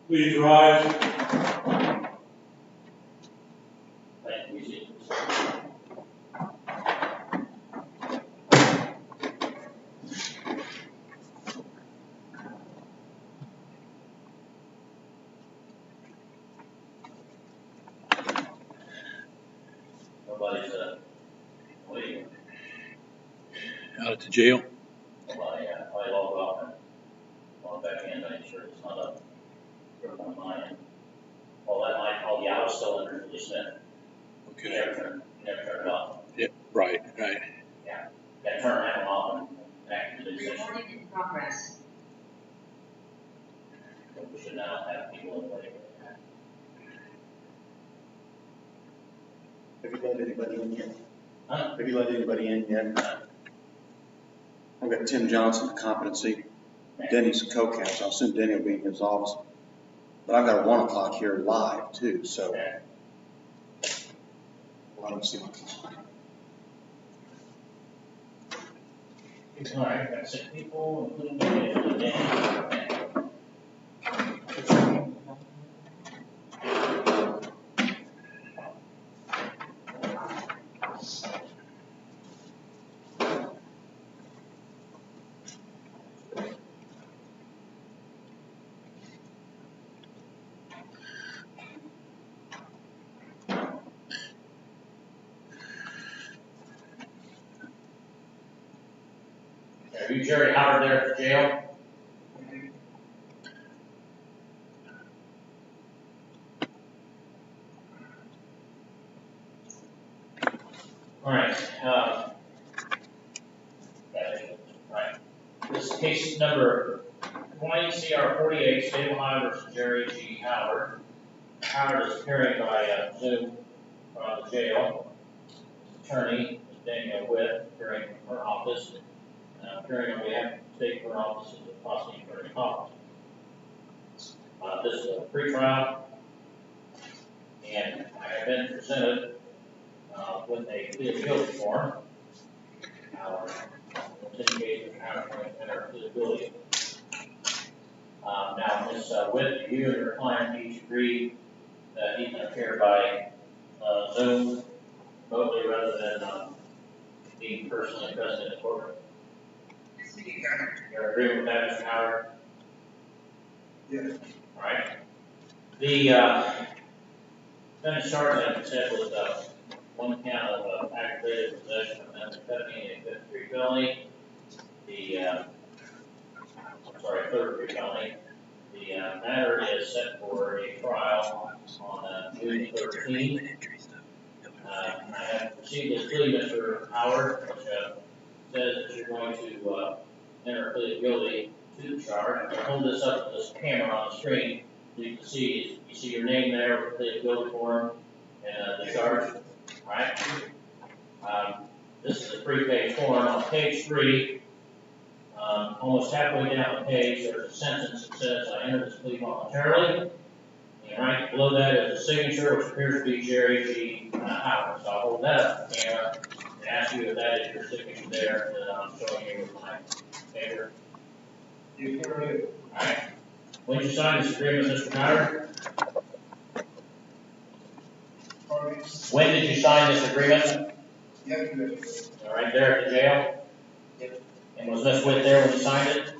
Please rise. Nobody's leaving. Out at the jail. Well, yeah, I log off and log back in, make sure it's not up on my end. All the hours still under the Smith. Okay. You never turn it off. Yeah, right. Yeah. That turn that off and back to the session. Recording in progress. We should now have people in play. Have you let anybody in yet? Huh? Have you let anybody in yet? I've got Tim Johnson, competency. Denny's co-counsel. I'll assume Denny will be in his office. But I've got a 1 o'clock here live too, so Okay. let me see what's All right, got 6 people, including Dan. Are you Jerry Howard there at the jail? All right. Right. This is case number 20 CR 48, State of Ohio versus Jerry G. Howard. Howard is appearing by Zoom from the jail. His attorney is Daniel Witt, appearing from her office. Appearing on behalf of the state court office of the prosecutor's office. This is a pretrial, and I have been presented with a plea of guilty form. In case of Howard going to enter a plea of guilty. Now, Ms. Witt, you and your client each agreed that he can appear by Zoom remotely rather than being personally present in the courtroom. You're agreeing with that, Mr. Howard? Yes. All right. The defendant charged, like I said, with one count of aggravated possession of methamphetamine and a fifth degree felony. Third degree felony. The matter is set for a trial on June 13th. I have received this plea, Mr. Howard, which says that you're going to enter a plea of guilty to the charge. I'll hold this up to this camera on the screen so you can see. You see your name there with the plea of guilty form and the charge. All right. This is a 3-page form. On page 3, almost halfway down the page, there's a sentence that says, "I enter this plea voluntarily." And right below that is a signature, which appears to be Jerry G. Howard. So I'll hold that up to the camera and ask you if that is your signature there that I'm showing you with my finger. Alright. When did you sign this agreement, Mr. Crowder? When did you sign this agreement? Alright, there at the jail? And was Miss Witt there when you signed it?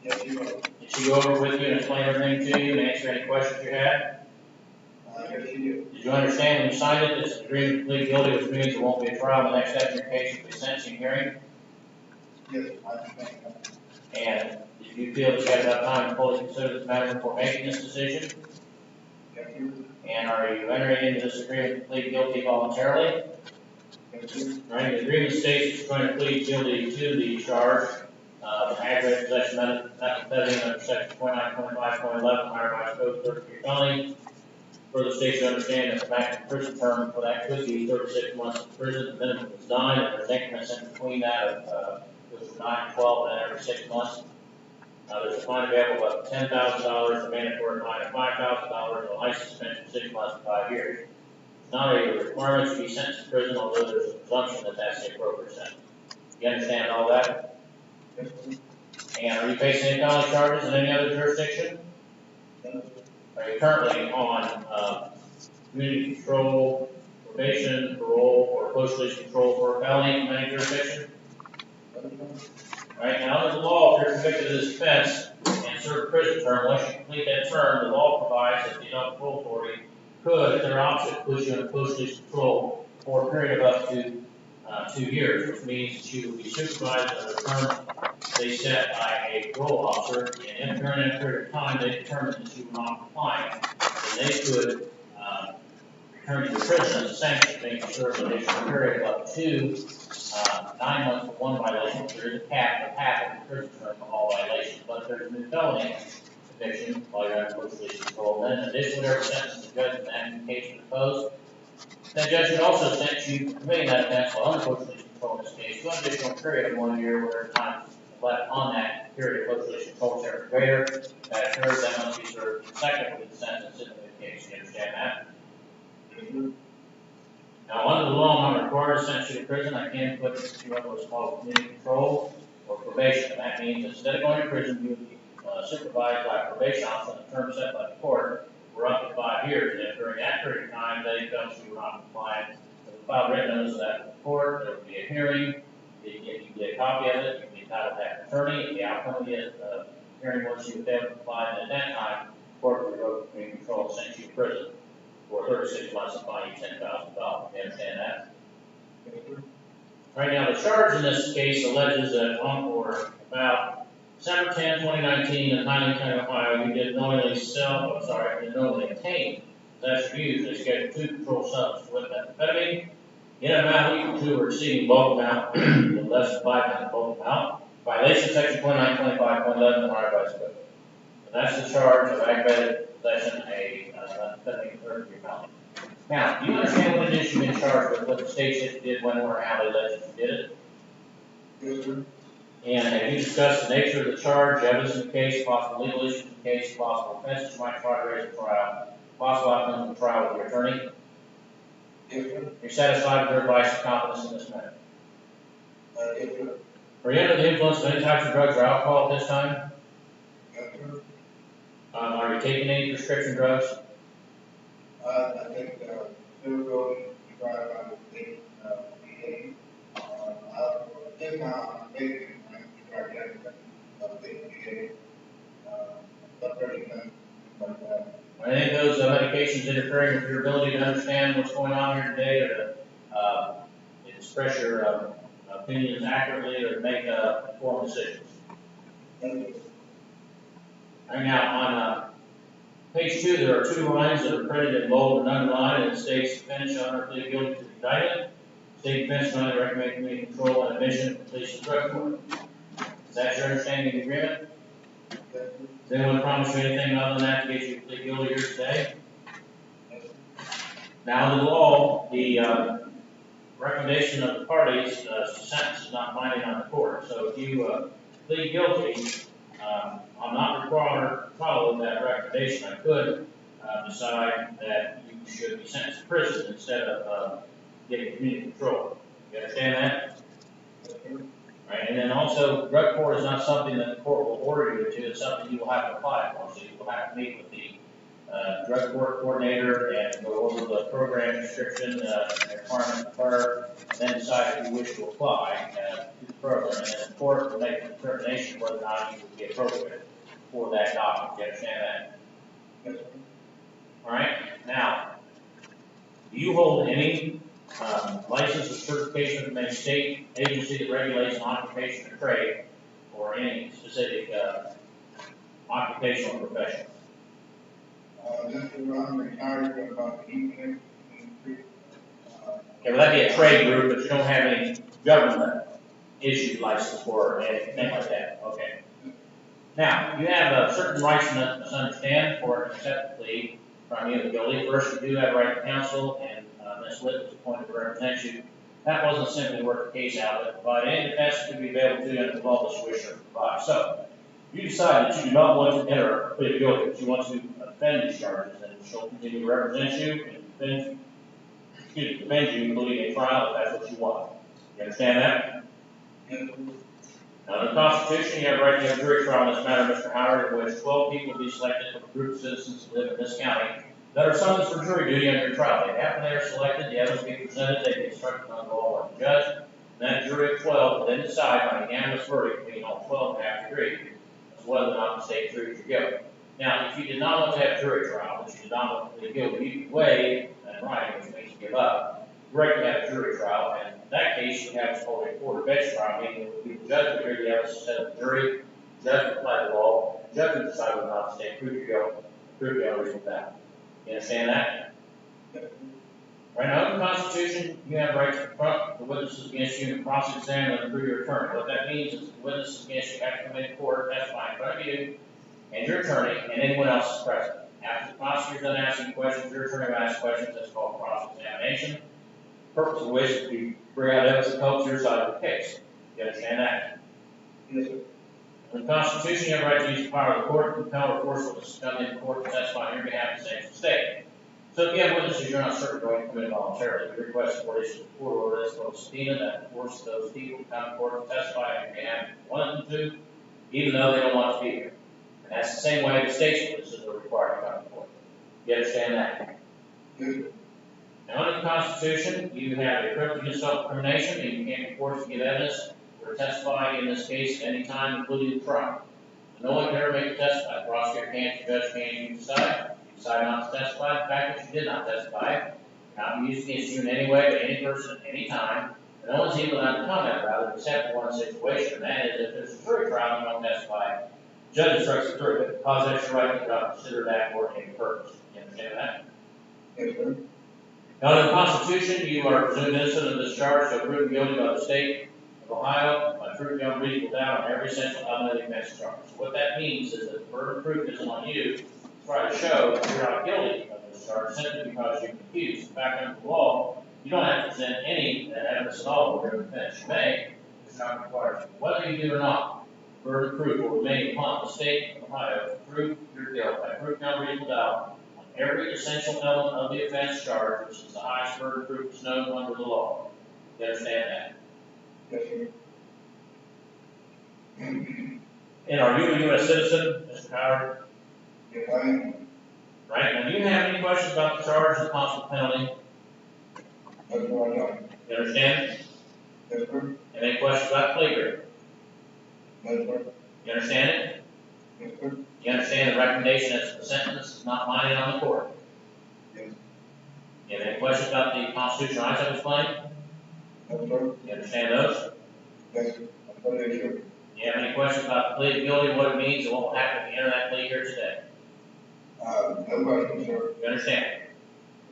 Did she go over with you and explain everything to you and answer any questions you had? Did you understand when you signed it, it's an agreement to plead guilty, which means there won't be a trial, the next step in your case will be a sentencing hearing? And did you feel that you had enough time to fully consider this matter before making this decision? And are you entering into this agreement to plead guilty voluntarily? Right, the agreement states that you're going to plead guilty to the charge of aggravated possession of methamphetamine under section 2925.11 Higher Revised Code 33 felony. Further states you understand that the maximum prison term for that could be 36 months in prison. The minimum is 9, and there's increments in between that of 9, 12, and every 6 months. There's a fine available of $10,000, a mandatory fine of $5,000, and a license suspension of 6 months to 5 years. It's not a requirement to be sentenced to prison, although there's a presumption that that's the appropriate sentence. You understand all that? And are you facing any felony charges in any other jurisdiction? Are you currently on community control, probation, parole, or post-release control for a felony in any jurisdiction? Right, now under the law, if you're convicted of this offense and serve a prison term, once you complete that term, the law provides that the adult parole authority could, at their option, put you in post-release control for a period of up to 2 years, which means that you will be supervised under a term they set by a parole officer, and if during that period of time they determine that you are not compliant, then they could return you to prison as a sanction, making sure that they should period of up to 9 months for one violation. There is a cap of half of the prison term for all violations, but there's a new felony conviction while you're under post-release control. Then additionally, there are sentences the judge in the application proposed. That judge would also sentence you for committing that offense while under post-release control in this case to an additional period of 1 year where time left on that period of post-release control is greater. That occurs, that must be served consecutively with the sentence in the case. You understand that? Now, under the law, I'm not required to sentence you to prison. I can put you under what's called community control or probation. And that means instead of going to prison, you would be supervised by a probation officer in the term set by the court for up to 5 years. And if during that period of time they felt you were not compliant, they would file written notice of that to the court. There would be a hearing. If you get a copy of it, you would be entitled to have an attorney. The outcome of the hearing, once you fail to comply, and at that time, the court would revoke community control and send you to prison for 36 months and fine you $10,000. You understand that? Right now, the charge in this case alleges that on or about December 10, 2019, in Highland County, Ohio, you did knowingly obtain, possession, use, a Schedule II controlled substance with methamphetamine in an amount equal to or exceeding bulk amount, with less than 5 times bulk amount, violation of section 2925.11 of the Higher Revised Code. And that's the charge of aggravated possession of a methamphetamine third-degree felony. Now, do you understand what it is you've been charged with, what the state said you did, when, or how they alleged you did it? Yes, sir. And have you discussed the nature of the charge, evidence in the case, possible legal issues in the case, possible offenses you might try to raise at trial, possible outcomes of the trial with your attorney? Yes, sir. You're satisfied with their advice and confidence in this matter? Yes, sir. Are you under the influence of any types of drugs or alcohol at this time? Yes, sir. Are you taking any prescription drugs? I think, cereal, drive out of the, VA. This time, I'm taking, try to get VA. But pretty much, like that. Are any of those medications interfering with your ability to understand what's going on here today, or to express your opinions accurately, or to make informed decisions? Thank you. Right now, on page 2, there are 2 lines that are printed in bold and underlined, and it states, defendant shall not plead guilty to the indictment. State defense shall not recommend community control and admission for police and drug court. Is that your understanding of the agreement? Yes, sir. Does anyone promise you anything other than that to get you to plead guilty here today? Yes, sir. Now, under the law, the recommendation of the parties, sentence is not binding on the court. So if you plead guilty, I'm not required to follow that recommendation. I could decide that you should be sentenced to prison instead of getting community control. You understand that? Yes, sir. Right, and then also, drug court is not something that the court will order you to, it's something you will have to apply for. So you will have to meet with the drug court coordinator and go over the program description, requirement for her, and then decide if you wish to apply to the program. And then the court will make a determination whether or not you would be appropriate for that document. Do you understand that? Yes, sir. All right. Now, do you hold any license or certification from any state agency that regulates an occupation or trade, or any specific occupational profession? This is where I'm retired about the evening. Okay, well, that'd be a trade group, but you don't have any government issued license for anything like that. Okay. Now, you have certain rights and understand for an accepted plea from you guilty. First, you do have a right to counsel, and Ms. Litt was appointed to represent you. That wasn't simply work the case out, but provide any defense that could be available to you under the law that you wish to provide. So, you decide that you do not want to enter a plea of guilty, but you want to defend these charges, and she'll continue to represent you and defend you, including a trial if that's what you want. You understand that? Yes, sir. Now, in the Constitution, you have a right to have a jury trial in this matter, Mr. Howard, in which 12 people will be selected from a group of citizens who live in this county that are summoned for jury duty under your trial date. After they are selected, the evidence will be presented, they be instructed on the law by the judge, and that jury of 12 will then decide by unanimous verdict between all 12 and have to agree as to whether or not the state proves your guilt. Now, if you did not want to have a jury trial, but you did not want to plead guilty, you could waive and writing, which means give up, the right to have a jury trial, and in that case, you have what's called a court of bench trial, meaning it would be the judge would hear the evidence instead of the jury, the judge would apply the law, the judge would decide whether or not the state proved your guilt, prove the others with that. You understand that? Yes, sir. Right now, in the Constitution, you have the right to confront the witnesses against you and cross-examine them through your attorney. What that means is the witnesses against you have to come into court, testify in front of you and your attorney and anyone else is present. After the prosecutor's done asking questions, your attorney will ask questions. That's called cross-examination. The purpose of which is to bring out evidence that helps your side of the case. You understand that? Yes, sir. In the Constitution, you have the right to use the power of the court to compel or force witnesses to come into court to testify on your behalf in the same state. So if you have witnesses you're not certain are going to come in voluntarily, you request the court issue a court order that's called a subpoena that forces those people to come to court to testify on your behalf if you want them to, even though they don't want to be here. And that's the same way the state's witnesses are required to come to court. You understand that? Yes, sir. Now, under the Constitution, you have a privilege against self-incrimination, and you can't be forced to give evidence or testify in this case at any time, including the trial. No one can ever make you testify. The prosecutor can't, the judge can't, you decide. You decide not to testify. The fact that you did not testify cannot be used against you in any way by any person at any time. And no one's even allowed to comment about it except for one situation, and that is if there's a jury trial and you don't testify, the judge instructs the jury, but because that's your right, you cannot consider that for any purpose. You understand that? Yes, sir. Now, in the Constitution, you are presumed innocent of this charge, so proven guilty by the state of Ohio by proof beyond reasonable doubt on every essential element of the offense charge. So what that means is that the burden of proof isn't on you to try to show that you're not guilty of this charge simply because you're confused. In fact, under the law, you don't have to present any evidence at all of your defense. You may, it's not required. Whether you do or not, the burden of proof will remain upon the state of Ohio to prove your guilt by proof beyond reasonable doubt on every essential element of the offense charge, which is the highest burden of proof that's known under the law. You understand that? Yes, sir. And are you a U.S. citizen, Mr. Howard? Yes, I am. Right? Now, do you have any questions about the charge and the possible penalty? That's what I know. You understand? Yes, sir. And any questions about the plea agreement? Yes, sir. You understand it? Yes, sir. You understand the recommendation as to the sentence is not binding on the court? Yes. You have any questions about the constitutional rights I've explained? Yes, sir. You understand those? Yes, sir. That's what they should. Do you have any questions about the plea of guilty, what it means, and what will happen if you enter that plea here today? No question, sir. You understand?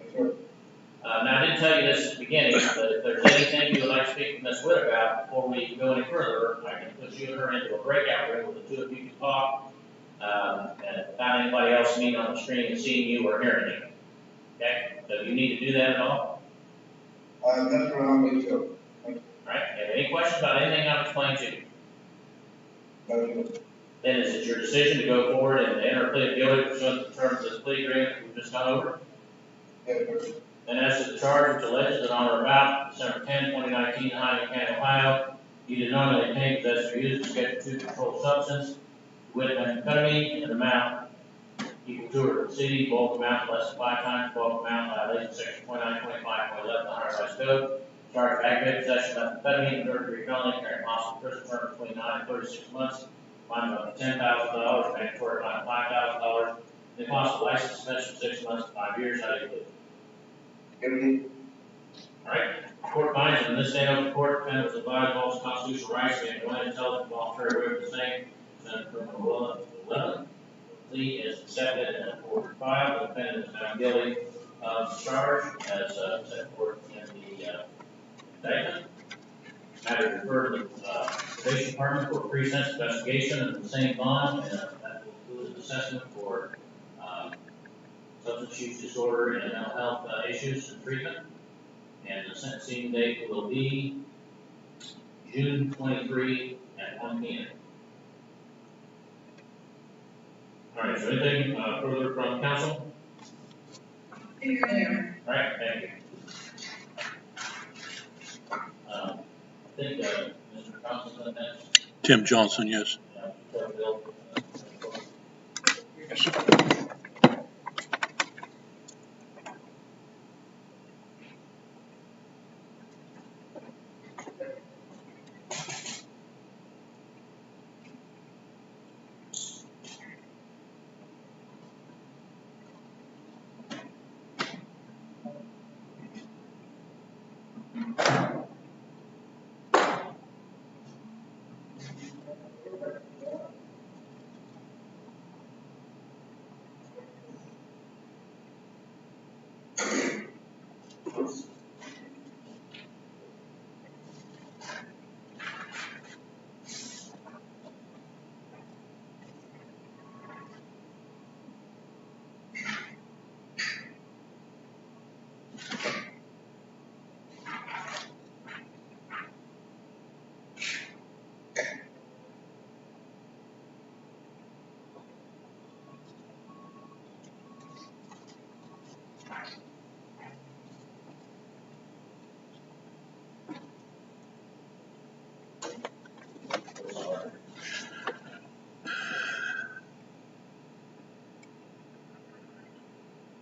Yes, sir. Now, I didn't tell you this at the beginning, but if there's anything you would like to speak to Ms. Witt about before we go any further, I can put you and her into a breakout room where the two of you can talk, and without anybody else being on the screen and seeing you or hearing you. Okay? So do you need to do that at all? That's what I'm with, sir. All right? Have any questions about anything I've explained to you? No, sir. Then is it your decision to go forward and enter a plea of guilty pursuant to the terms of this plea agreement we've just gone over? Yes, sir. And as to the charge which alleges that on or about December 10, 2019, in Hyde County, Ohio, You did not obtain, possess, or use a Schedule II controlled substance with methamphetamine in an amount equal to or exceeding bulk amount less than 5 times bulk amount violation section 2925.11 of the High Code. Charge of aggravated possession of methamphetamine and third-degree felony carrying possible prison term between 9 and 36 months. Fine of $10,000, mandatory fine of $5,000. The possible license suspension 6 months to 5 years. How do you plead? Guilty. All right. Court finds that in this state open court, defendant was advised of all his constitutional rights and willing to tell the voluntary waiver of the same. Defendant criminal 11. Plea is accepted and the court filed. The defendant is found guilty of the charge as set forth in the indictment. Matter referred to the probation department for a pre-sentence investigation of the same bond, and that will include an assessment for substance use disorder and mental health issues and treatment. And the sentencing date will be June 23 at 1 p.m. All right, is there anything further from council? Thank you, Mayor. All right, thank you. I think Mr. Thompson is next. Tim Johnson, yes. Bill.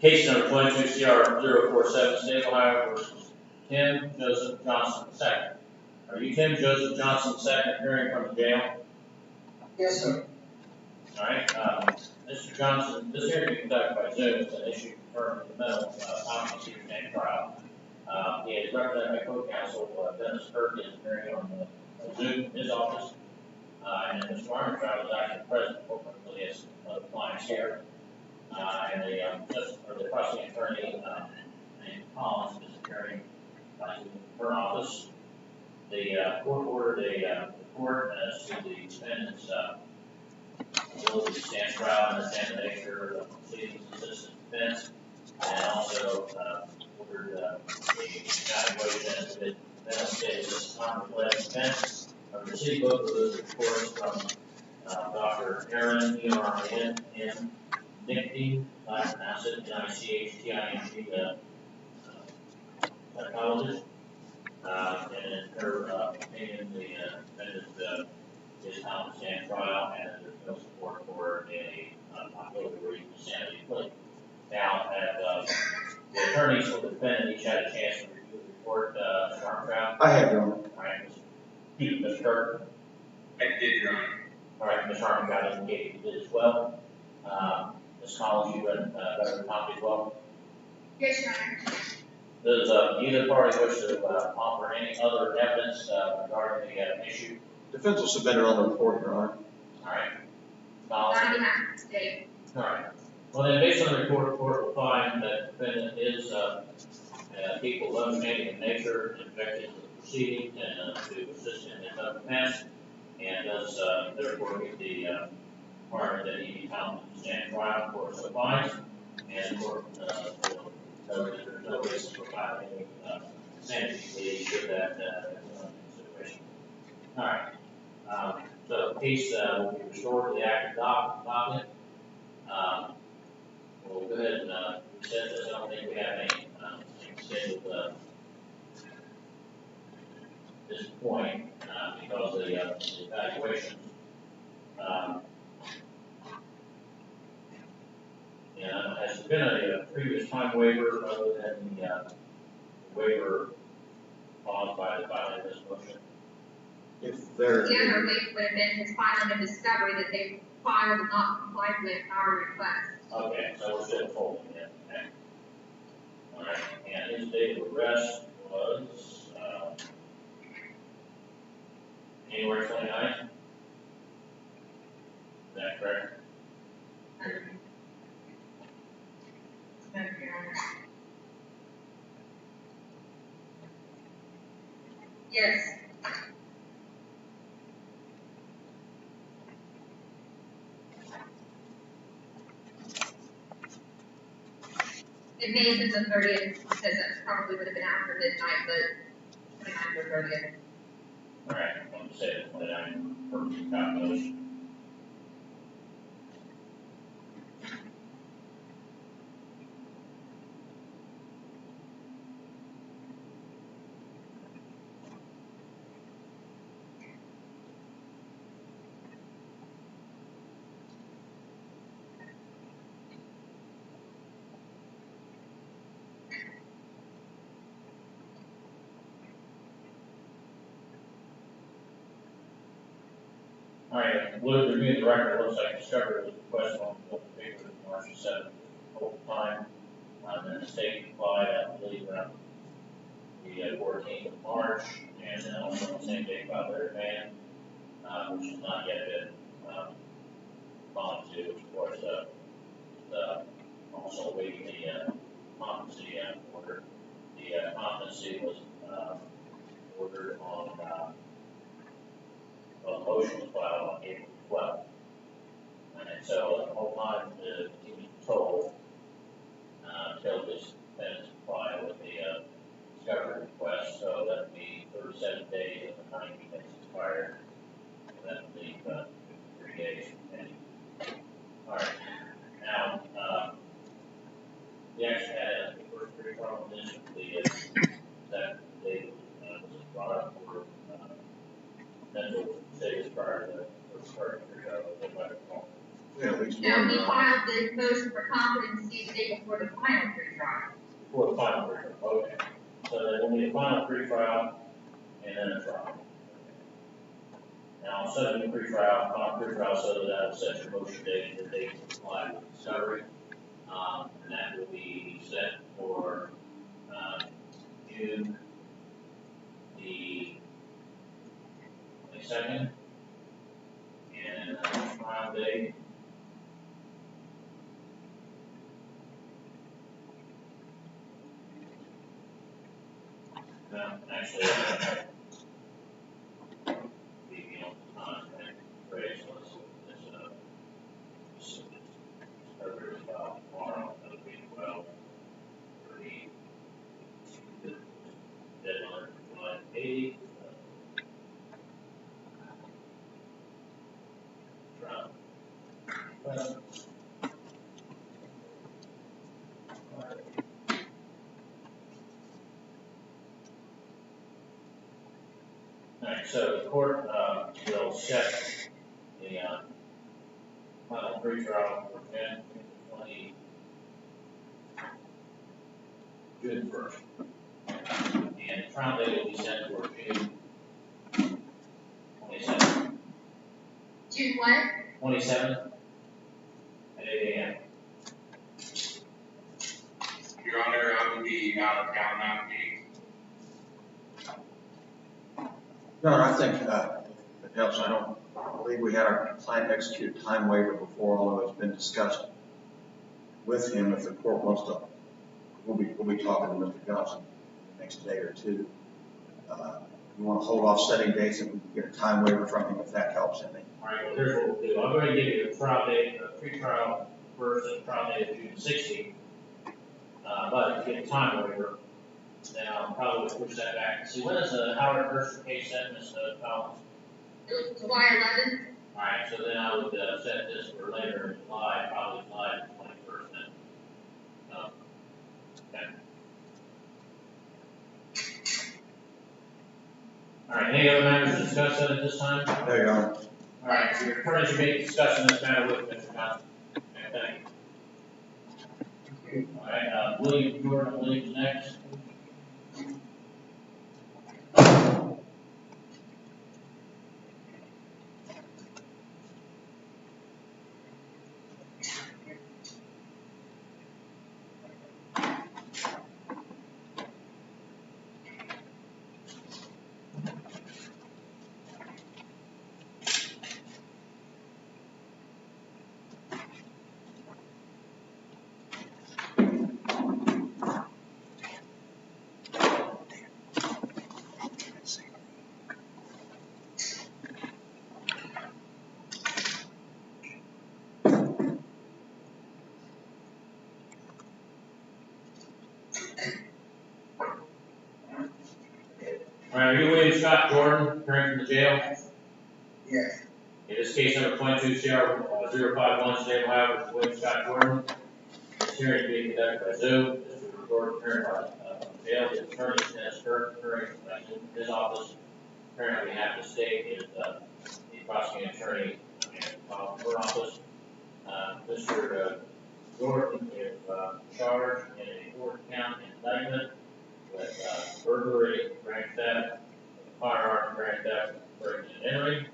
Case number 22CR047, State of Ohio versus Tim Joseph Johnson II. Are you Tim Joseph Johnson II appearing from the jail? Yes, sir. All right, Mr. Johnson, this hearing will be conducted by Zoom. It's an issue confirmed in the mental competency retained trial. He is represented by co-counsel Dennis Kirk is appearing on the Zoom in his office. And Mr. Armstrong is actually present for he has other clients here. And the prosecuting attorney named Collins is appearing in her office. The court ordered a report as to the defendant's ability to stand trial and understand the nature of proceedings, assistance, defense, and also ordered the evaluation as to the defendant's status of conflict defense. I've received both of those reports from Dr. Aaron, E-R-I-N, and Nichting, I pronounce it Nichting, the psychologist. And in her opinion, the defendant is found to stand trial, and there's no support for a possibility of insanity plea. Now, the attorneys for the defendant each had a chance to review the report, Mr. Armstrong. I have, Your Honor. All right, Mr. Kirk. I did, Your Honor. All right, Mr. Armstrong indicated you did as well. Ms. Collins, you read a copy as well. Yes, Your Honor. Does either party wish to offer any other evidence regarding the issue? Defense will submit it on the report, Your Honor. All right. On Collins? behalf of the state. All right. Well, then, based on the report, the court will find that the defendant is capable of understanding the nature and objectives of the proceeding and to assist in his own defense, and does therefore meet the requirement that he be found to stand trial. The court so finds, and the court will note that there's no reason for filing any sanity plea should that be under consideration. All right. So the case will be restored to the active docket. We'll go ahead and recess this. I don't think we have any scheduled this point, because of the evaluation. And has there been a previous time waiver other than the waiver caused by the filing of this motion? If there, The other waiver would have been his filing of discovery that they filed and not complied with our request. Okay, so we're still holding it, okay. All right, and his date of arrest was, January 29th? Is that correct? Yes. It may have been the 30th, because that probably would have been after midnight, but 29th or 30th. All right, I'm going to say it's 29 for calculation. All right, Luke, reviewing the record, it looks like discovery was requested on the paper of March 7th, whole time. Then the state complied, I believe, around the 14th of March, and then also on the same day filed their demand, which has not yet been responded to, of course, also awaiting the competency order. The competency was ordered on, well, the motion was filed on April 12th. And so the whole time he was told until this defendants comply with the discovery request, so that would be 37 days of the 90 days expired. That would leave 3 days pending. All right. Now, we actually had the first pre-trial condition that they was brought up for mental status prior to the first part of the at least No, one, he filed the motion for competency the day before the final pre-trial. before the final pre-trial. Okay. So there will be a final pre-trial and then a trial. Now, instead of a pre-trial, final pre-trial, so that will set your motion date and the date to comply with discovery. And that will be set for June the 22nd. And trial date. No, actually, phrase was this discovery is about tomorrow, that'll be 12, 30, deadline for July 8th. Trial. Alright, so the court will set the final pre-trial for June 1st. And the trial date will be set for June 27th. June what? 27th at 8 a.m. Your Honor, I will be out of town that week. No, I think if it helps. I don't believe we had our client execute a time waiver before, although it's been discussed with him. If the court wants to, we'll be talking to Mr. Johnson the next day or two. We want to hold off setting dates and we can get a time waiver from him if that helps him. All right, well, here's what we'll do. I'm going to give you a trial date, a pre-trial first, and a trial date of June 16th. But if you get a time waiver, then I'll probably push that back. See, when is the Howard Mercer case set, Ms. Collins? It was July 11th. All right, so then I would set this for later in July, probably July 21st then. Okay. All right, any other matters to discuss at this time? No, Your Honor. All right, so your attorneys will be discussing this matter with Mr. Johnson. Okay, thank you. All right, William Jordan, I believe, is next. All right, are you William Scott Jordan, appearing from the jail? Yes, In this case number 22-CR-051, State of Ohio, versus William Scott Jordan. This hearing is being conducted by Zoom. Mr. Jordan, appearing by jail, the attorney is current appearing in his office. Apparently, we have to state is the prosecuting attorney in her office. Mr. Jordan is charged in a 4-count indictment with burglary, grand theft, firearm, grand theft, breaking and entering.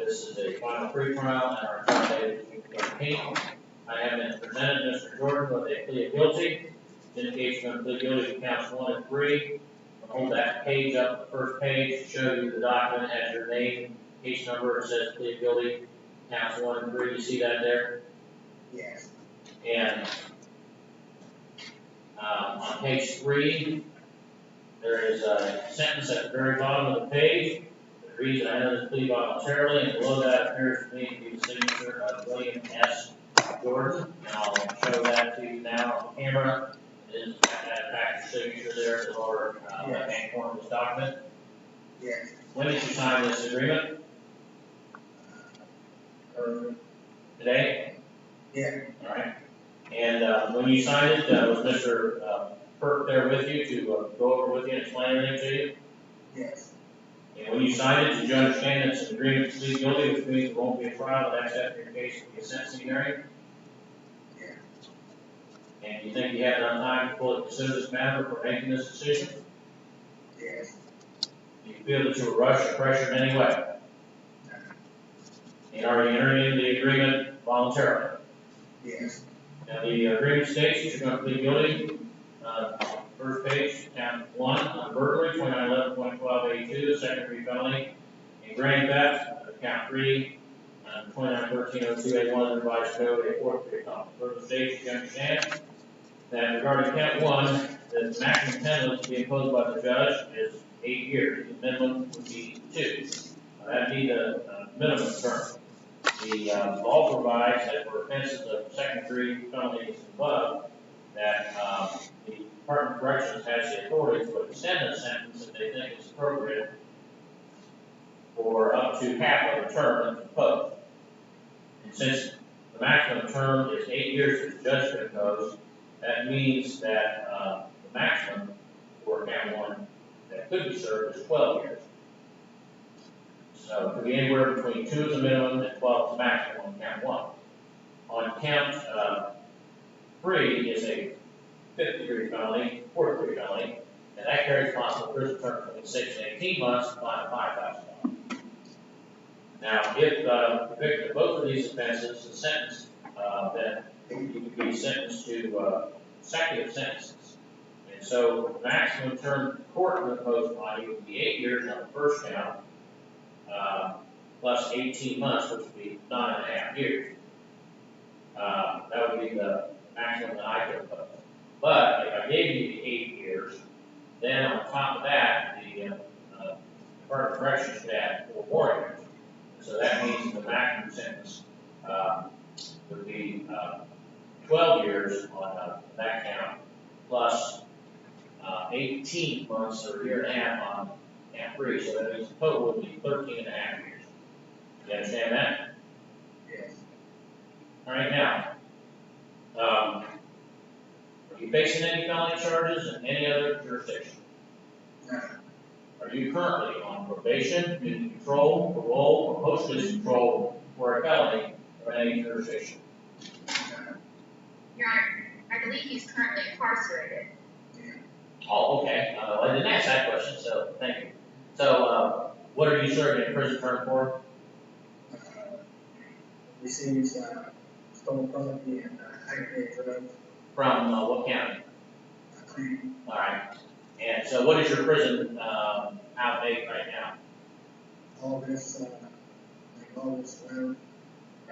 This is a final pre-trial and our trial date is June 13th. I have been presented Mr. Jordan with a plea of guilty. Indication of plea guilty to counts 1 and 3. I'll hold that page up, the first page, to show you the document has your name, case number, it says plea of guilty, counts 1 and 3. You see that there? yes, And on page 3, there is a sentence at the very bottom of the page that reads, "I enter this plea voluntarily," and below that appears to me to be the signature of William S. Jordan. And I'll show that to you now on camera. It is that back signature there in the lower left-hand corner of this document. yes. When did you sign this agreement? Today? Yeah, All right. And when you signed it, was Mr. Perk there with you to go over with you and explain everything to you? yes, And when you signed it, did you understand it's an agreement to plead guilty, which means there won't be a trial, and that's after your case will be a sentencing hearing? yeah, And you think you have enough time to fully consider this matter for making this decision? yes, Do you feel that you were rushed or pressured in any way? And are you entering into the agreement voluntarily? yes, Now, the agreement states that you're going to plead guilty, first page, count 1, on burglary, 2911.1282, second degree felony, and grand theft, count 3, 291302A1 revised code, a fourth degree felony. Further states, you understand that regarding count 1, the maximum penalty to be imposed by the judge is 8 years. The minimum would be 2. That'd be the minimum term. The law provides that for offenses of second degree felonies and above, that the Department of Corrections has the authority to extend a sentence if they think it's appropriate for up to half of the term that's imposed. And since the maximum term is 8 years that the judge can impose, that means that the maximum for count 1 that could be served is 12 years. So it could be anywhere between 2 is the minimum and 12 is the maximum on count 1. On count 3 is a 5th degree felony, 4th degree felony, and that carries possible prison term between 6 and 18 months, fine of $5,000. Now, if convicted of both of these offenses, the sentence, then you could be sentenced to consecutive sentences. And so the maximum term the court would impose on you would be 8 years on the first count, plus 18 months, which would be 9.5 years. That would be the maximum that I could impose. But if I gave you the 8 years, then on top of that, the Department of Corrections should add 4 more years. So that means the maximum sentence would be 12 years on that count, plus 18 months or a year and a half on count 3. So that means the total would be 13.5 years. You understand that? yes. All right, now, are you facing any felony charges in any other jurisdiction? No, Are you currently on probation, community control, parole, or post-release control for a felony or any jurisdiction. Your Honor, I believe he's currently incarcerated. Oh, okay. I didn't ask that question, so thank you. So, what are you serving a prison term for? Receives, stolen property and, aggravated drugs, From what county? claim, All right. And so, what is your prison out date right now? August, August 11th,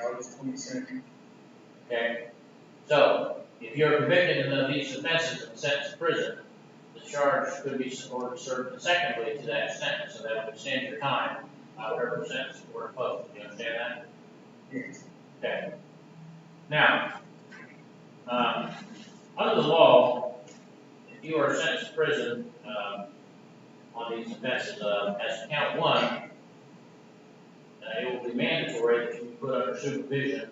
August 22nd. Okay. So, if you're convicted of these offenses and sentenced to prison, the charge could be served consecutively to that sentence, so that would extend your time, whatever sentence were imposed. Do you understand that? Yes. Okay. Now, under the law, if you are sentenced to prison on these offenses, as to count one, it will be mandatory that you be put under supervision,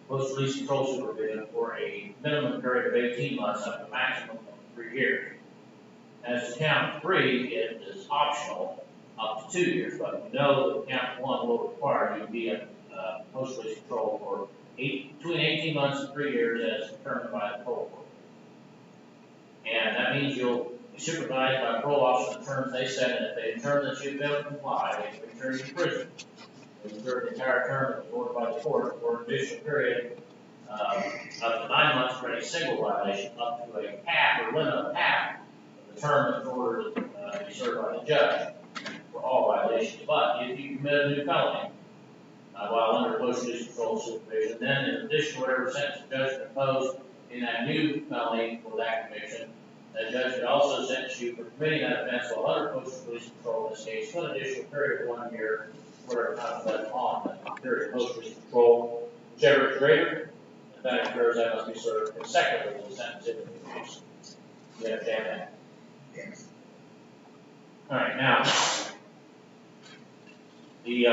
post-release control supervision, for a minimum period of 18 months up to a maximum of 3 years. As to count three, it is optional up to 2 years, but we know that count one will require you to be in post-release control for between 18 months and 3 years as determined by the parole board. And that means you'll be supervised by a parole officer in the terms they set, and if they determine that you fail to comply, they can return you to prison. They serve the entire term that was ordered by the court for an additional period up to 9 months for any single violation, up to a cap or limit of half of the term that's ordered to be served by the judge for all violations. But if you commit a new felony while under post-release control supervision, then in addition to whatever sentence the judge imposed in that new felony for that conviction, the judge could also sentence you for committing that offense while under post-release control, in this case, for an additional period of 1 year, whatever time is left on the period of post-release control. Whichever is greater, if that occurs, that must be served consecutively to the sentence in the case. You understand that? Yes. All right, now, the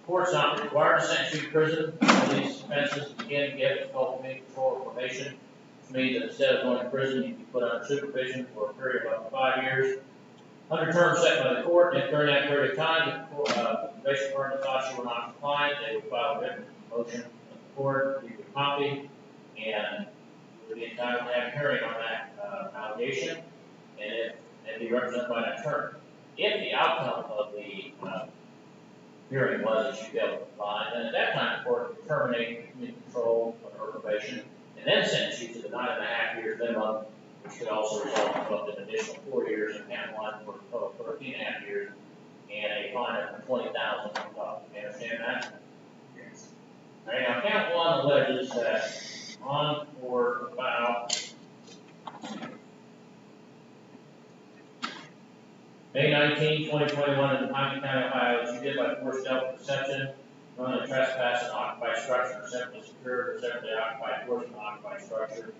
court's not required to sentence you to prison for these offenses. Again, you get what's called community control or probation, which means that instead of going to prison, you can be put under supervision for a period of up to 5 years. Under terms set by the court, and during that period of time, the probation department thought you were not compliant, they would file a written motion with the court, give you a copy, and you would be entitled to have a hearing on that allegation, and be represented by an attorney. If the outcome of the hearing was that you failed to comply, then at that time the court would terminate community control or probation, and then sentence you to the 9.5 years minimum, which could also result in up to an additional 4 years in count one for 13.5 years, and a fine of $20,000 on top. You understand that? Yes. All right, now count one alleges that on or about May 19, 2021, in Pine County, Ohio, that you did by force, stealth, or deception, knowing a trespass in occupied structure, or separately secured, or separately occupied portion of occupied structure.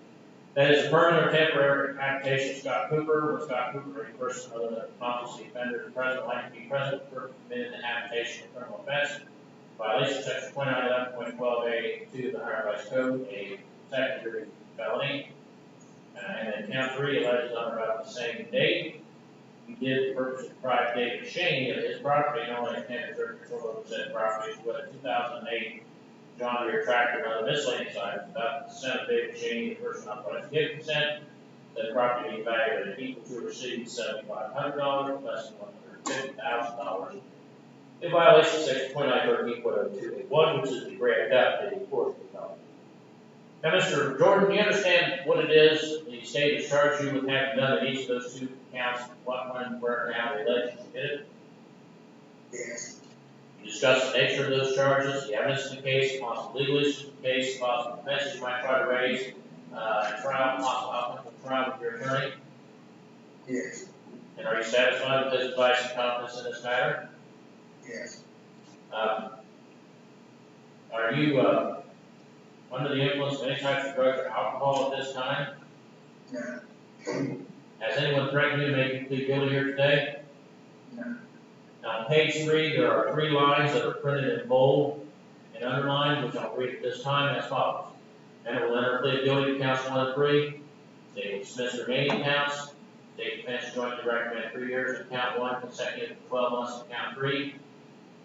That is a permanent or temporary habitation of Scott Cooper, or Scott Cooper, or any person other than a accomplice, the offender, is present, like to be present, for committed the habitation of criminal offense. Violation of section 2911.12A2 of the Ohio Revised Code, a second-degree felony. And then count three alleges on or about the same date. He did the purpose of deprive David Shaney of his property, and only intended to control of said property with a 2008 John Deere tractor and other miscellaneous items. Without the consent of David Shaney, the person authorized to give consent, that property being valued at equal to or exceeding $7,500, less than $150,000. In violation of section 2913.02A1, which is the grant up to the portion of the felony. Now, Mr. Jordan, do you understand what it is the state has charged you with having done in each of those two counts, what, when, where, and how they alleged you did it? Yes. You discussed the nature of those charges, the evidence in the case, possible legal issues in the case, possible defenses you might try to raise, trial, possible outcome of the trial with your attorney. Yes. And are you satisfied with his advice and confidence in this matter? Yes. Are you under the influence of any types of drugs or alcohol at this time? No. Has anyone threatened you to make you plead guilty here today? No. Now, on page 3, there are 3 lines that are printed in bold and underlined, which I'll read at this time as follows. And will enter plea guilty to counts 1 and 3. They will dismiss the remaining counts. State defense jointly recommend 3 years in count 1, consecutive 12 months in count 3.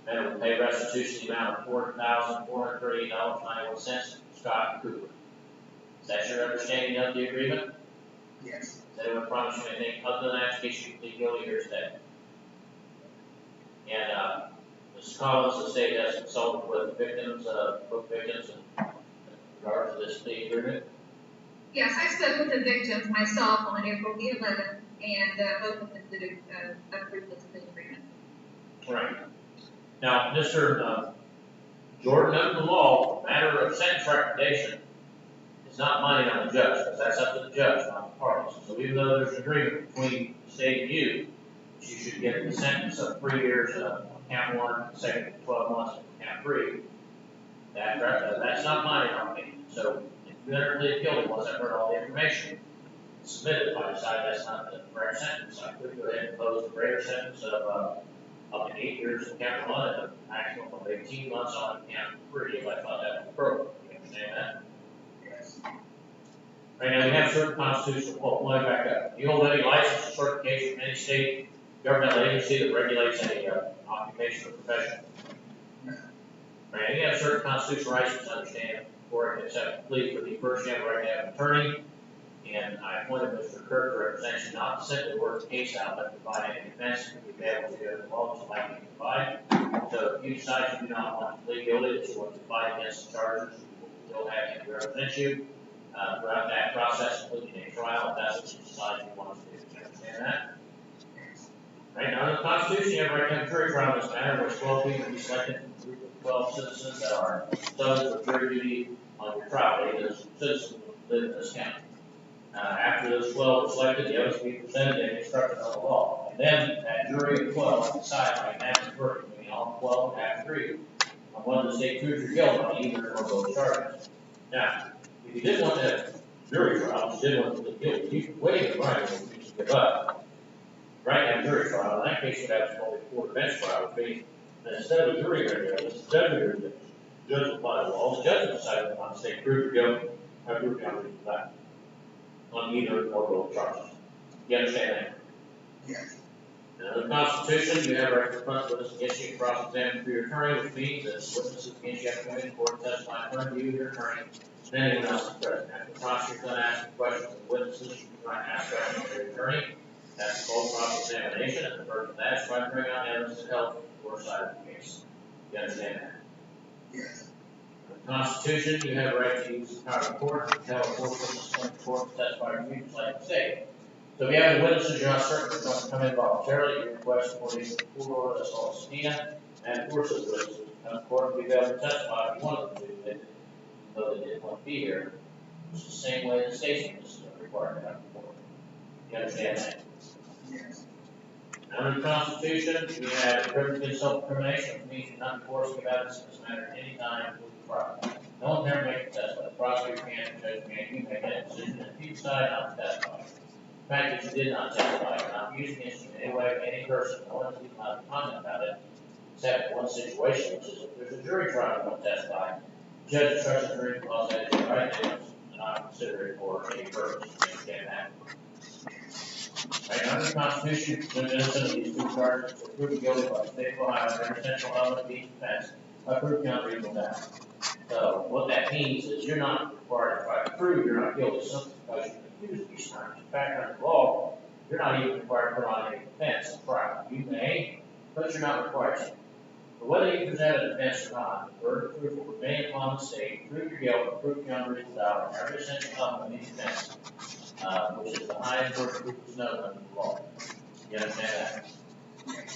Matter will pay restitution in the amount of $4,438.91 to Scott Cooper. Is that your understanding of the agreement? Yes. Does anyone promise you anything other than that in case you plead guilty here today? And, Mrs. Collins, the state has consulted with victims, both victims in regard to this plea agreement. Yes, I spoke with the victims myself on April the 11th, and both of them did approve this plea agreement. Right. Now, Mr. Jordan, under the law, the matter of sentence recommendation is not binding on the judge, because that's up to the judge, not the parties. So even though there's an agreement between the state and you, that you should get the sentence of 3 years on count 1, consecutive 12 months on count 3, that's not binding on me. So if you enter a plea of guilty, once I've heard all the information submitted, if I decide that's not the correct sentence, I could go ahead and impose a greater sentence of up to 8 years in count 1 and a maximum of 18 months on count 3 if I thought that was appropriate. You understand that? Yes. Right now, you have certain constitutional, well, let me back up. You hold any license or certification from any state governmental agency that regulates any occupation or profession? No. Right, you have certain constitutional rights to understand before I can accept a plea for the first, you have a right to have an attorney. And I appointed Mr. Kirk to represent you, not to simply work the case out, but provide any defense that we have to you as well as likely to provide. So if you decide you do not want to plead guilty, that you want to fight against the charges, we will still have him to represent you throughout that process, including a trial, if that's what you decide you want to do. Do you understand that? Right now, in the Constitution, you have a right to have a jury trial in this matter, where 12 people will be selected from a group of 12 citizens that are subject to jury duty on your trial. They, those citizens will live in this county. After those 12 are selected, the others will be presented and instructed on the law. And then that jury of 12 will decide by unanimous verdict between all 12 and have agreed on whether the state proves your guilt on either or both charges. Now, if you didn't want that jury trial, if you didn't want to plead guilty, you could waive the right to give up. Right now, jury trial, in that case, you'd have to only 4 bench trial would be, and instead of a jury regular, this judge will apply the law. The judge will decide on the state proves your guilt, or prove your guilt on either or both charges. You understand that? Yes. Now, in the Constitution, you have a right to confront witnesses against you and cross-examine through your attorney, which means that witnesses against you have to come into court and testify in front of you, your attorney, and anyone else is present. After the prosecutor's done asking questions of witnesses, you can try and ask questions of your attorney. That's called cross-examination, and the purpose of that is trying to bring out evidence to help your side of the case. You understand that? Yes. The Constitution, you have a right to use the power of the court to tell a court witness to come to court to testify for you, just like the state. So if you have any witnesses you're not certain are going to come in voluntarily, you request for the court order that's called a subpoena, and force those witnesses to come to court and be able to testify if you want them to, though they didn't want to be here. It's the same way the state's witnesses are required to have in court. You understand that? Yes. Under the Constitution, we have the privilege against self-incrimination, which means you're not forced to give evidence in this matter at any time including the trial. No one can ever make a testify. The prosecutor can't, the judge can't, you make that decision, and if you decide not to testify, the fact that you did not testify, you're not using against you in any way of any person, no one is even allowed to comment about it, except in one situation, which is if there's a jury trial and won't testify, the judge instructs the jury because that is your right, they will not consider it for any purpose. You understand that? Right, under the Constitution, the innocent of these 2 charges are proven guilty by the state of Ohio and every essential element of each offense by proof beyond reasonable doubt. So what that means is you're not required to try to prove you're not guilty simply because you're accused of these crimes. In fact, under the law, you're not even required to put on any defense in trial. You may, but you're not required to. But whether you present a defense or not, the burden of proof will remain upon the state to prove your guilt or proof beyond reasonable doubt on every essential element of each offense. Which is the highest burden of proof is known under the law. You understand that?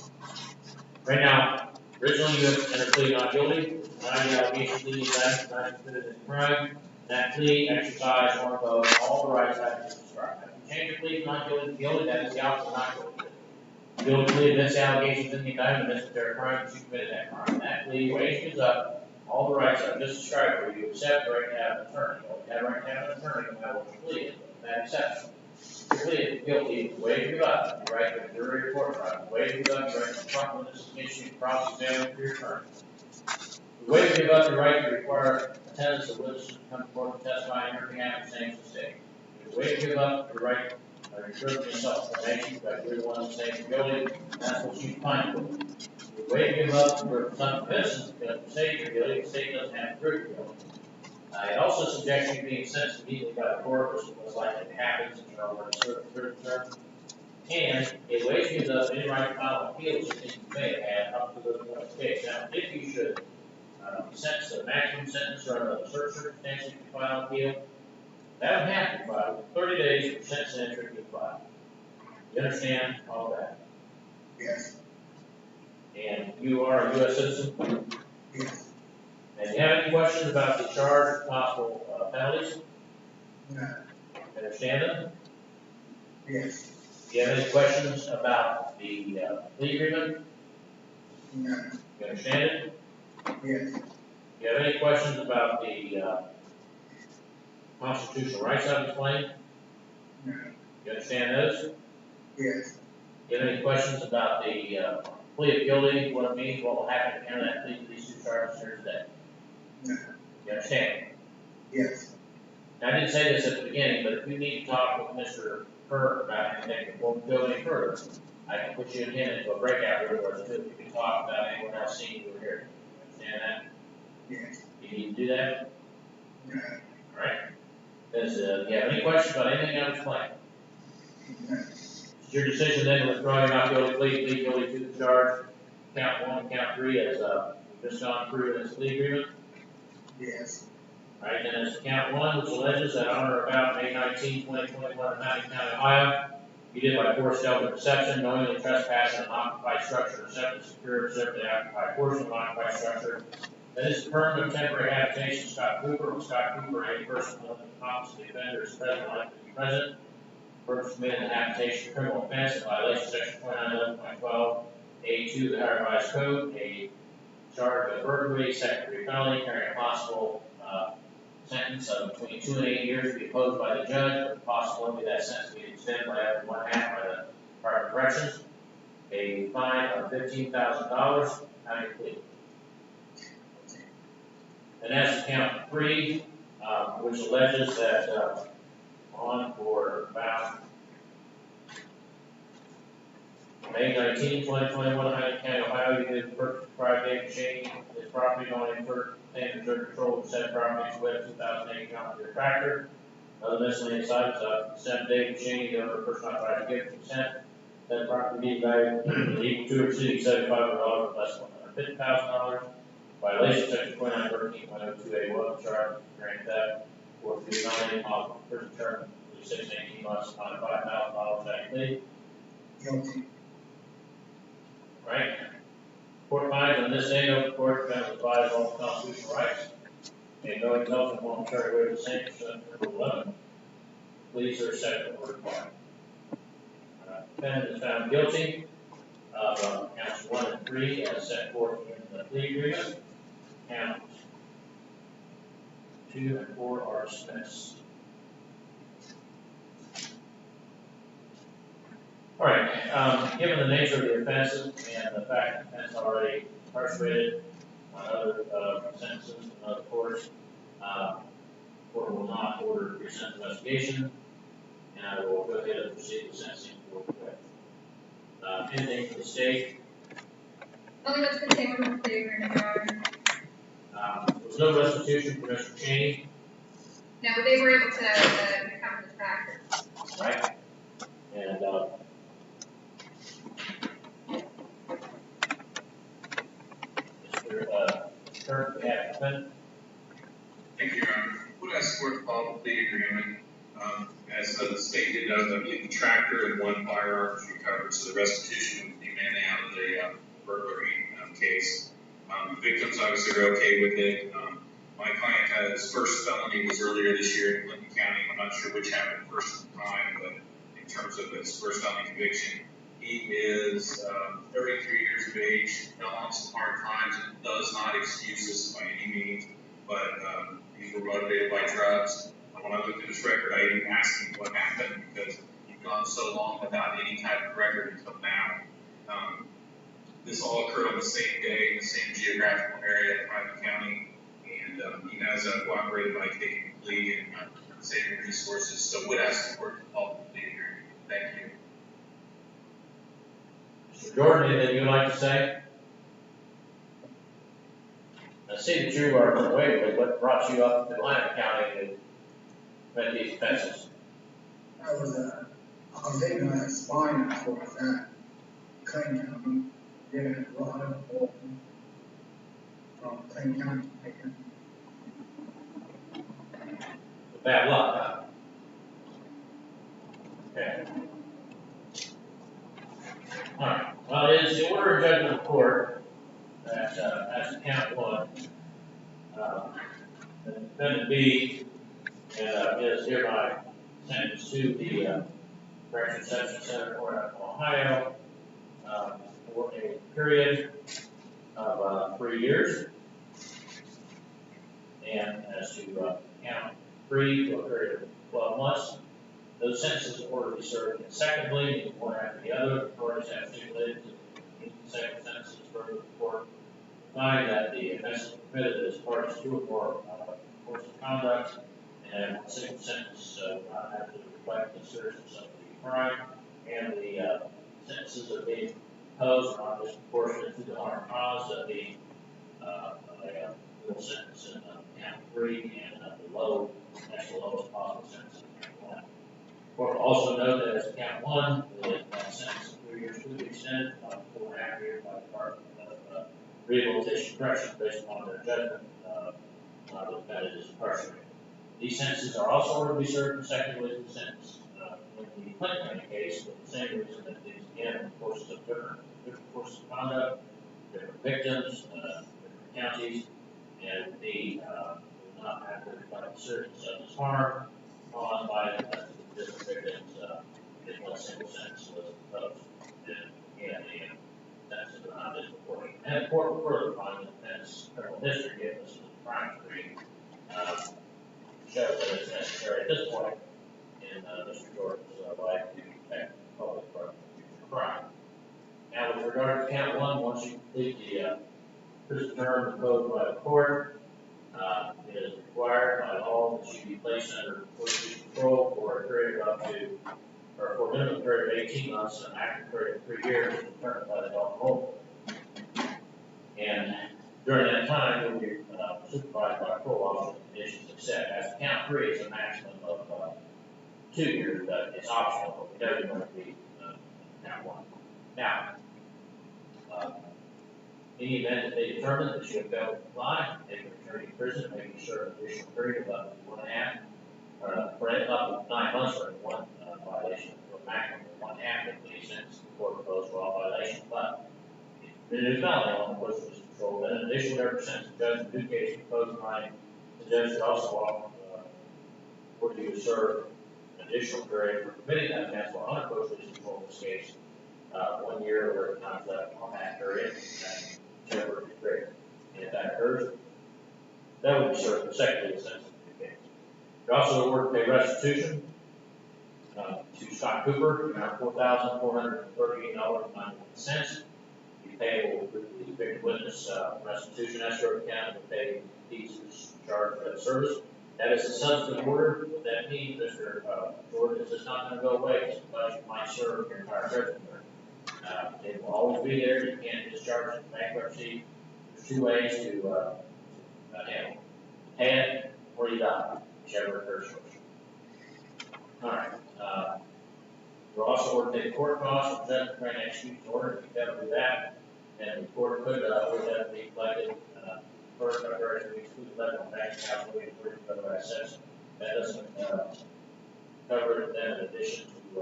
Right now, originally you entered a plea not guilty, denied the allegation of the indictment, not committed any crime. That plea exercised one of all the rights I just described. If you change your plea from not guilty to guilty, that is the opposite of not guilty. Guilty plea against the allegations in the indictment against their crime, but you committed that crime. That plea wages up all the rights I've just described for you, except the right to have an attorney. You have the right to have an attorney no matter what your plea is. That exception. If you plead guilty, waive your up, your right to a jury or court trial, waive your up, your right to confront witnesses against you, cross-examine for your attorney. Waive your up, your right to require attendance of witnesses to come to court and testify and everything after the same mistake. Waive your up, your right are reserving self-explanation, but you're the one that's saying you're guilty, and that's what you find for. You wait to give up for some offenses because the state you're guilty, the state doesn't have to prove you're guilty. It also subjects you to being sentenced immediately by the court, which is likely happens in your own third term. And it waives you up any right to file appeals you think you may have had up to the point of the case. Now, if you should be sentenced to a maximum sentence or under certain circumstances, you can file an appeal. That would have to be filed with 30 days from sentence entry to be filed. You understand all that? Yes. And you are a U.S. citizen? Yes. And you have any questions about the charge, possible penalties? No. You understand them? Yes. Do you have any questions about the plea agreement? No. You understand it? Yes. Do you have any questions about the constitutional rights I've explained? No. You understand those? Yes. Do you have any questions about the plea of guilty, what it means, what will happen if you enter that plea to these two charges here today? No. You understand? Yes. Now, I didn't say this at the beginning, but if you need to talk with Mr. Kirk about anything before we go any further, I can put you again into a breakout room where you can talk about anyone else seeing you here. You understand that? Yes. You need to do that? No. All right. Do you have any questions about anything I've explained? No. It's your decision then to withdraw your not guilty plea, plead guilty to the charge, count 1 and count 3 as we've just gone through in this plea agreement. Yes. All right, then as count 1, which alleges that on or about May 19, 2021 in Manning County, Ohio, you did by force, stealth, or deception, knowingly trespass in an occupied structure, or separate, secure, separately occupied portion of an occupied structure. That is permanent temporary habitation, Scott Cooper, or Scott Cooper, any person with the opposite of the offender is present or likely to be present. Purpose committed in the habitation criminal offense in violation of section 2911.12 A2 of the Ohio Revised Code, a charge of burglary, second-degree felony, carrying a possible sentence of between 2 and 8 years to be imposed by the judge, with the possibility that sentence be extended by up to 1/2 by the Department of Corrections. A fine of $15,000. How do you plead? And as to count 3, which alleges that on or about May 19, 2021, Manning County, Ohio, you did purchase private exchange this property going for obtaining the control of said property with 2008 John Deere tractor. Other miscellaneous items, 7 day exchange, the other person authorized to give consent. Said property being valued equal to or exceeding $7,500 or less than $150,000. Violation section 2913.02A1, charge grant theft, or to be nominated on prison term of 6 to 18 months, on $5,000 that plea. Guilty. Right? Court finds on this day, open court defendant applies all constitutional rights. And no indulgent voluntary waiver sentence under 11. Pleas are second or required. Defendant is found guilty of counts 1 and 3 as set forth in the plea agreement. Counts 2 and 4 are dismissed. All right, given the nature of the offenses and the fact that the offense already incarcerated on other sentences and other courts, the court will not order pre-sentence investigation, and I will go ahead and proceed with sentencing forthwith. Anything for the state? Only what's contained within the plea agreement, Your Honor. There was no restitution for Mr. Cheney, No, but they were able to recover the tractor. right? And Mr. Kirk, we have defendant. Thank you, Your Honor. Would ask for the following plea agreement. As the state did know, the tractor and 1 firearm was recovered, so the restitution would be mainly out of the burglary case. The victims obviously are okay with it. My client, his first felony was earlier this year in Clinton County. I'm not sure which happened first time, but in terms of his first felony conviction, he is 33 years of age, fell on some hard times, and does not excuse this by any means, but these were motivated by drugs. When I looked at his record, I even asked him what happened because he'd gone so long without any type of record until now. This all occurred on the same day in the same geographical area in Private County, and he has cooperated by taking the plea and saving resources. So would ask the court to follow the plea agreement. Mr. Jordan, anything you'd like to say? I see that you are from Waverly. What brought you up to Atlanta County to commit these offenses? I was in a spine for that Clayton County, getting a lot of from Clayton County. Bad luck, huh? Okay. Alright, well, it is the order of judgment of court that, as to count one, the defendant B, is hereby sentenced to the, Correctional Section Center Court of Ohio, for a period of, 3 years. And as to, count 3 to a period of 12 months, those sentences are ordered to be served consecutively, one after the other. The parties have stipulated to consecutive sentences further. The court find that the offense is committed as part of 2 or more course of conduct, and a single sentence have to reflect the seriousness of the crime, and the sentences are being imposed are not disproportionate to the harm caused of the full sentence in count 3 and that's the lowest possible sentence in count 1. The court will also note that as count 1, that sentence of 3 years could be extended by 4.5 years by the Department of Rehabilitation Corrections based upon their judgment that it is incarcerated. These sentences are also ordered to be served consecutively to the sentence in the Clinton County case for the same reason that these again courses of different courses of conduct, different victims, different counties, and the will not have to reflect the seriousness of this harm caused by the different victims if one single sentence was imposed. And again, the sentences are not disproportionate. And the court will further find that offense criminal history given us the crime degree shows that it's necessary at this point in Mr. Jordan's life to protect the public from future crime. Now, with regard to count 1, once you complete the prison term imposed by the court, it is required by law that you be placed under police control for a period of up to, or for a minimum period of 18 months, and an active period of 3 years determined by the adult role. And during that time, you'll be supervised by a parole officer with conditions except as count 3 is a maximum of 2 years, but it's optional, but we know you're going to be count 1. Now, in the event that they determine that you have failed to comply, they can return you to prison, making sure an additional period of up to 1.5, for up to 9 months for one violation, for a maximum of 1.5 if any sentence the court imposed for all violations. But if it is felony on the police control, then an additional whatever sentence the judge in due case imposed by the judge should also order you to serve an additional period for committing that offense while under police control in this case, 1 year or whatever time's left on that period. Whichever is greater. And if that occurs, that would be served consecutively in the sentence in the case. You're also ordered to pay restitution to Scott Cooper, amount $4,438.91. Be payable through the victim witness restitution escrow account to pay fees charged for that service. That is the substantive order. What that means, Mr. Jordan, is it's not going to go away. Because you might serve your entire prison term. They will always be there. You can't discharge in bankruptcy. There's 2 ways to handle it. Pay it or you die, whichever occurs first. All right. We're also ordered to take court costs for judgment grant execution order. If you fail to do that, then the court could order that to be collected first by virtue of excluded levy on bank account and waiting for federal assets. That doesn't cover it. Then, in addition to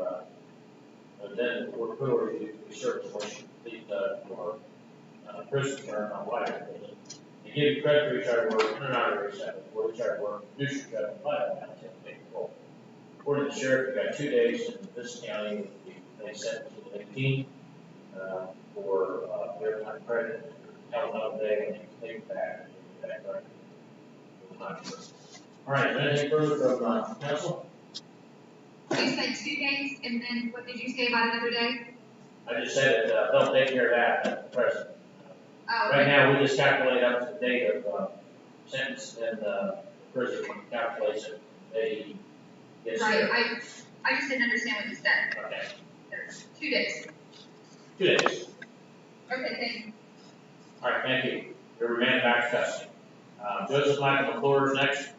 then the court could order you to be served once you complete your prison term on life prison. They give you credit for each other work, and not every second, for each other work, reduce your judgment by that amount, and take control. According to the sheriff, you've got 2 days in this county, they set to 18 for their time credit. Held another day and they take it back and get that credit. All right, anything further from council? You said 2 days, and then what did you say about another day? I just said that they'll take care of that at the present. Oh, Right now, we just calculate up to the date of sentence, and the prison calculates it. They get right. there. I just didn't understand what you said. Okay. There's 2 days. 2 days. Okay, thank you. All right, thank you. You're remanded back to custody. Joseph Michael McClure is next.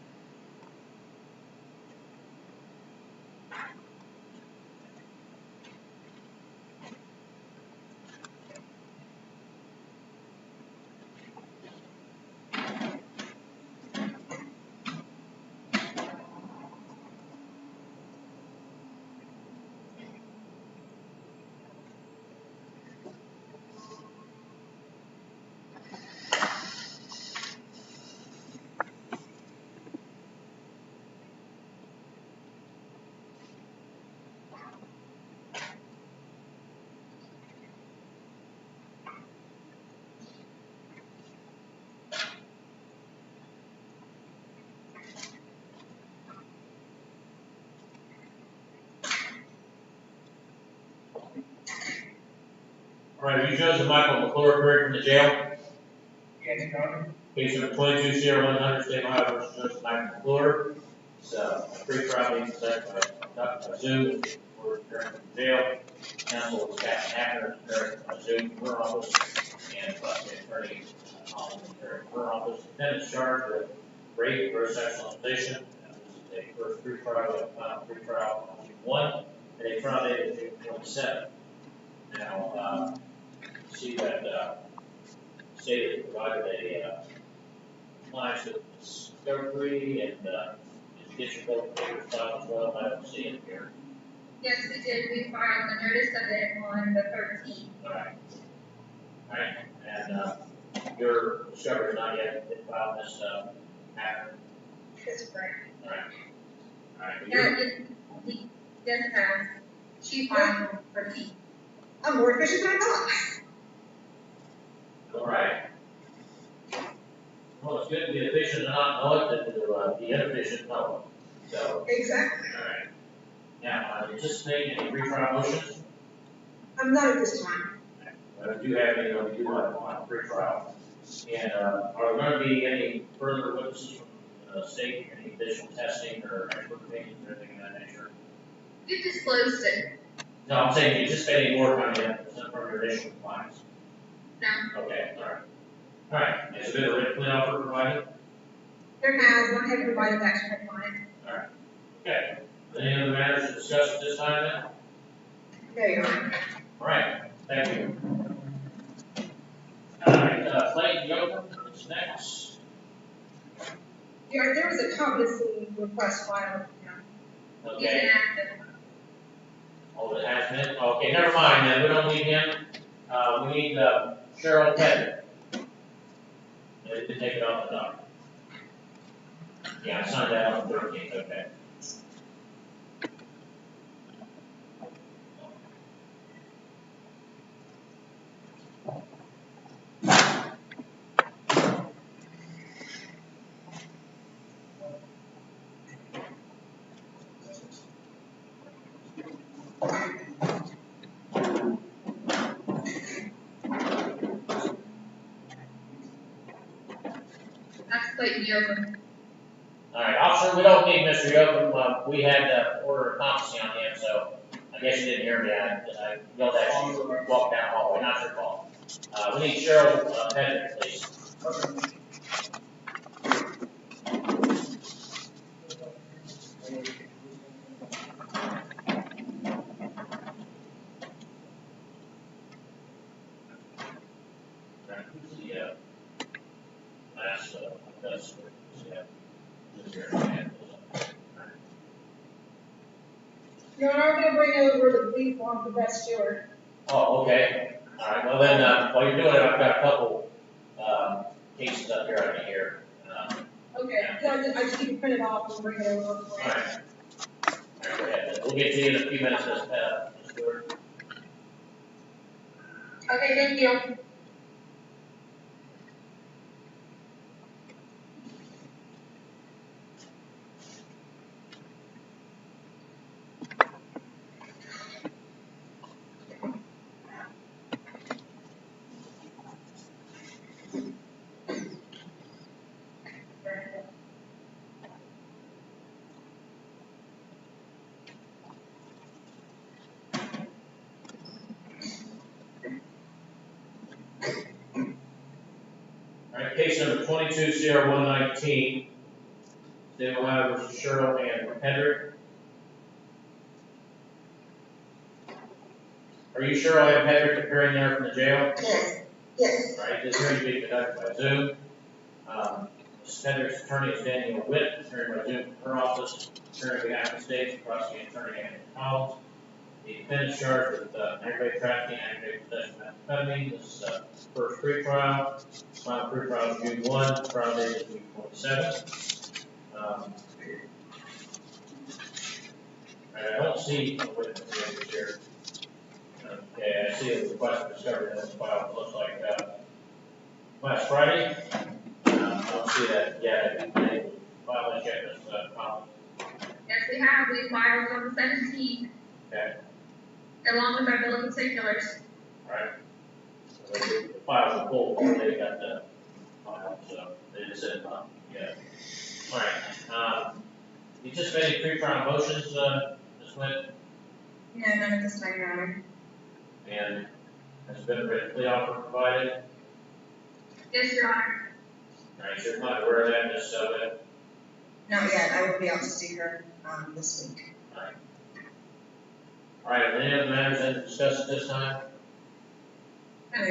All right, are you Joseph Michael McClure, appearing from the jail? Yes, Your Honor. Case number 22-0100, State of Ohio versus Joseph Michael McClure. It's a pre-trial being conducted by Zoom. We're appearing from the jail. Counsel was Captain Hacker, appearing from Zoom from her office, and State Attorney Holland, appearing from her office. Defendant's charged with rape, gross sexualization. This is a first pre-trial, final pre-trial on June 1, and a trial date of June 27. Now, see that state has provided a compliance with discovery and judicial bill papers filed as well. I don't see it here. Yes, we did. We filed a notice of it on the 13th. All right. All right. And your discovery has not yet been filed this matter. That's correct. All right. All right. Yes, ma'am. She filed on the 13th. I'm more efficient than I thought. All right. Well, it's good to be efficient and not know it than to be inefficient and know it. So, Exactly. all right. Now, anticipate any pre-trial motions? I'm not at this time. We do have any, we do have one pre-trial. And are there going to be any further witnesses from the state, any additional testing or expert opinions or anything of that nature? You disclosed it. No, I'm saying you anticipate any more coming in from your initial compliance. No. Okay, all right. All right, has there been a written plea offer provided? There has, not everybody's actually compliant. All right. Okay. Any other matters to discuss at this time then? There you are. All right, thank you. All right, Clay Yoder is next. Yeah, there was a competency request filed. He's Okay. inactive. Oh, it has been? Okay, never mind then, we don't need him. We need Cheryl Pettit. They did take it off the dock. Yeah, I signed that on the 13th, okay. That's Clayton Yoakum. All right, officer, we don't need Mr. Yoakum. We had order of competency on him, so I guess you didn't hear me. I yelled at you, walked down the hallway, not your fault. We need Cheryl Pettit, please. Who's the last that's yeah. Who's your hand? Your Honor, I'm gonna bring over the plea form for Beth Stewart. Oh, okay. All right. Well then, while you're doing it, I've got a couple cases up here I can hear. Okay, so I just need to print it off and bring it over. All right. All right, go ahead. We'll get to you in a few minutes, Ms. Stewart. Okay, thank you. Alright, case number 22-0119, State of Ohio versus Sherrill and Hendrick. Are you Sherrill and Hendrick appearing there from the jail? Yes, yes. Alright, this hearing is being conducted by Zoom. Mrs. Hendrick's attorney is Daniel Witt, appearing by Zoom from her office, appearing on behalf of the state, prosecuting attorney Anthony Collins. The defendant is charged with aggravated trafficking, aggravated possession of methamphetamine. This is first pre-trial. Final pre-trial is June 1, trial date is June 27. I don't see a witness here. Okay, I see a request for discovery that was filed. It looks like last Friday. I don't see that yet. I file that yet, Ms. Collins. Yes, we have. We filed on the 17th, Okay, along with our bill of particulars. all right. So the files are full. They got the file, so they just said yeah. All right. You just made any pre-trial motions, Ms. Witt? No, none of this time, Your Honor. And has been a written plea offer provided? Yes, Your Honor. All right, you're not aware of that, Ms. Witt? Not yet. I will be out to see her, this week. All right. All right, any other matters that to discuss at this time?